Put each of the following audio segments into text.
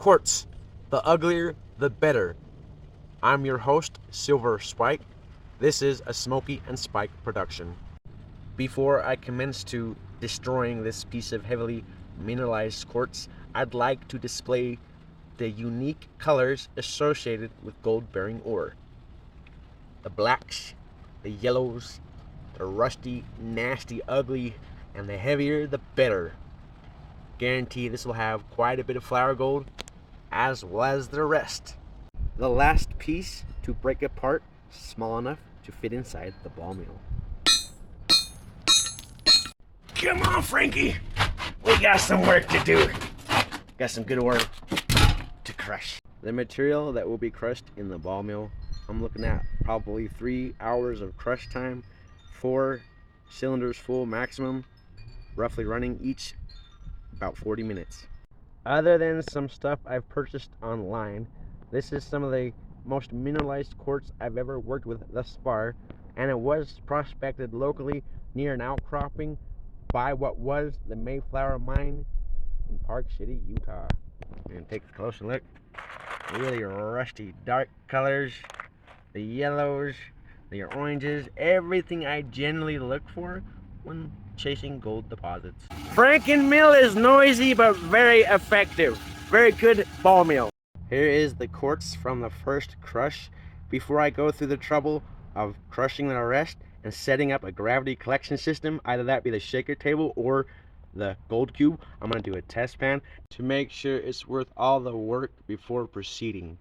Quartz, the uglier, the better. I'm your host, Silver Spike. This is a Smokey and Spike production. Before I commence to destroying this piece of heavily mineralized quartz, I'd like to display the unique colors associated with gold-bearing ore. The blacks, the yellows, the rusty, nasty, ugly, and the heavier the better. Guarantee this will have quite a bit of flour gold, as well as the rest. The last piece to break apart, small enough to fit inside the ball mill. Come on, Frankie! We got some work to do. Got some good ore to crush. The material that will be crushed in the ball mill, I'm looking at probably 3 hours of crush time, 4 cylinders full maximum, roughly running each about 40 minutes. Other than some stuff I've purchased online, this is some of the most mineralized quartz I've ever worked with thus far, and it was prospected locally near an outcropping by what was the Mayflower mine in Park City, Utah. And take a closer look. Really rusty dark colors, the yellows, the oranges, everything I generally look for when chasing gold deposits. Franken mill is noisy but very effective. Very good ball mill. Here is the quartz from the first crush. Before I go through the trouble of crushing the rest and setting up a gravity collection system, either that be the shaker table or the gold cube, I'm going to do a test pan to make sure it's worth all the work before proceeding.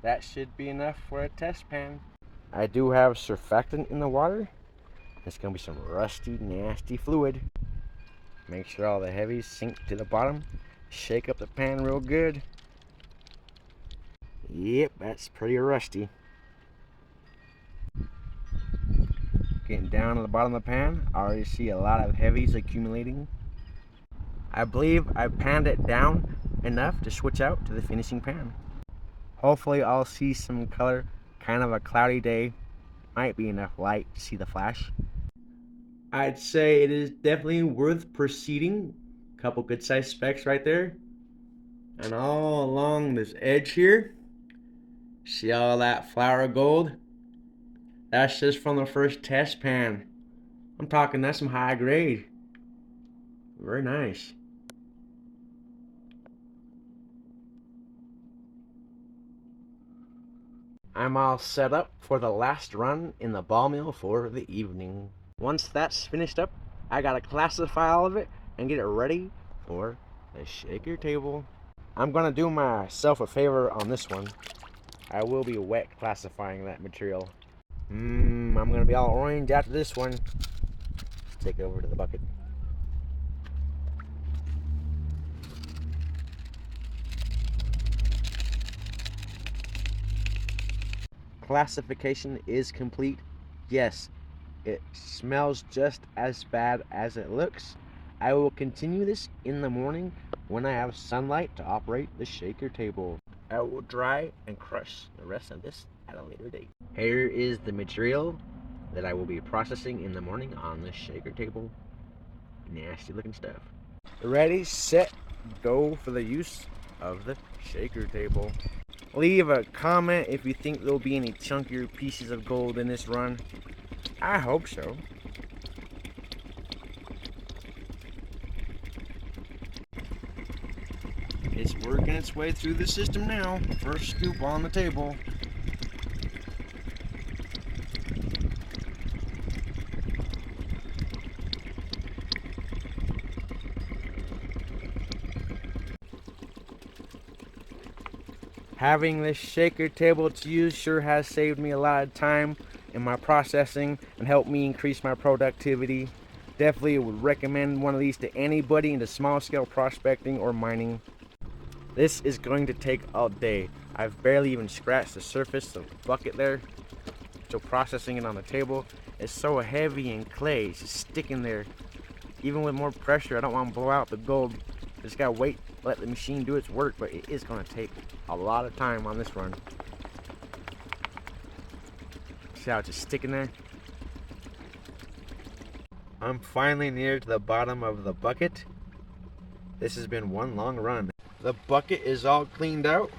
That should be enough for a test pan. I do have surfactant in the water. It's going to be some rusty, nasty fluid. Make sure all the heavies sink to the bottom. Shake up the pan real good. Yep, that's pretty rusty. Getting down to the bottom of the pan, I already see a lot of heavies accumulating. I believe I panned it down enough to switch out to the finishing pan. Hopefully I'll see some color. Kind of a cloudy day. Might be enough light to see the flash. I'd say it is definitely worth proceeding. Couple good sized specks right there. And all along this edge here, see all that flour gold? That's just from the first test pan. I'm talking that's some high grade. Very nice. I'm all set up for the last run in the ball mill for the evening. Once that's finished up, I gotta classify all of it and get it ready for the shaker table. I'm gonna do myself a favor on this one. I will be wet classifying that material. I'm gonna be all orange after this one. Let's take it over to the bucket. Classification is complete. Yes, it smells just as bad as it looks. I will continue this in the morning when I have sunlight to operate the shaker table. I will dry and crush the rest of this at a later date. Here is the material that I will be processing in the morning on the shaker table. Nasty looking stuff. Ready, set, go for the use of the shaker table. Leave a comment if you think there'll be any chunkier pieces of gold in this run. I hope so. It's working its way through the system now. First scoop on the table. Having this shaker table to use sure has saved me a lot of time in my processing and helped me increase my productivity. Definitely would recommend one of these to anybody into small scale prospecting or mining. This is going to take all day. I've barely even scratched the surface of the bucket there. So processing it on the table is so heavy and clay, it's just sticking there. Even with more pressure, I don't want to blow out the gold. Just gotta wait, let the machine do its work, but it is gonna take a lot of time on this run. See how it's just sticking there? I'm finally near to the bottom of the bucket. This has been one long run. The bucket is all cleaned out.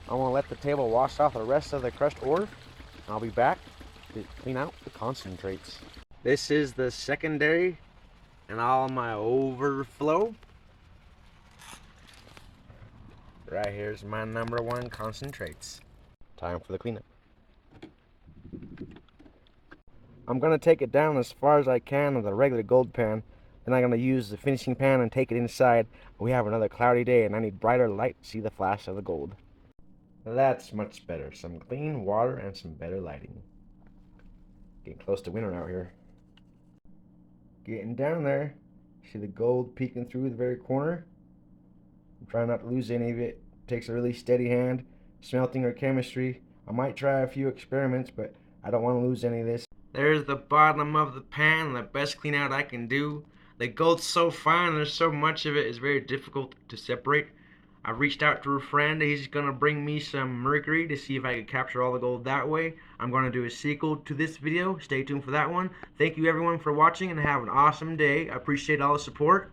I want to let the table wash off the rest of the crushed ore. I'll be back to clean out the concentrates. This is the secondary and all my overflow. Right here's my number one concentrates. Time for the cleanup. I'm going to take it down as far as I can with a regular gold pan. Then I'm going to use the finishing pan and take it inside. We have another cloudy day and I need brighter light to see the flash of the gold. That's much better. Some clean water and some better lighting. Getting close to winter out here. Getting down there. See the gold peeking through the very corner. I'm trying not to lose any of it. Takes a really steady hand. Smelting or chemistry. I might try a few experiments, but I don't want to lose any of this. There's the bottom of the pan, the best clean out I can do. The gold's so fine, there's so much of it, it's very difficult to separate. I reached out to a friend, he's gonna bring me some mercury to see if I can capture all the gold that way. I'm gonna do a sequel to this video, stay tuned for that one. Thank you everyone for watching and have an awesome day. I appreciate all the support.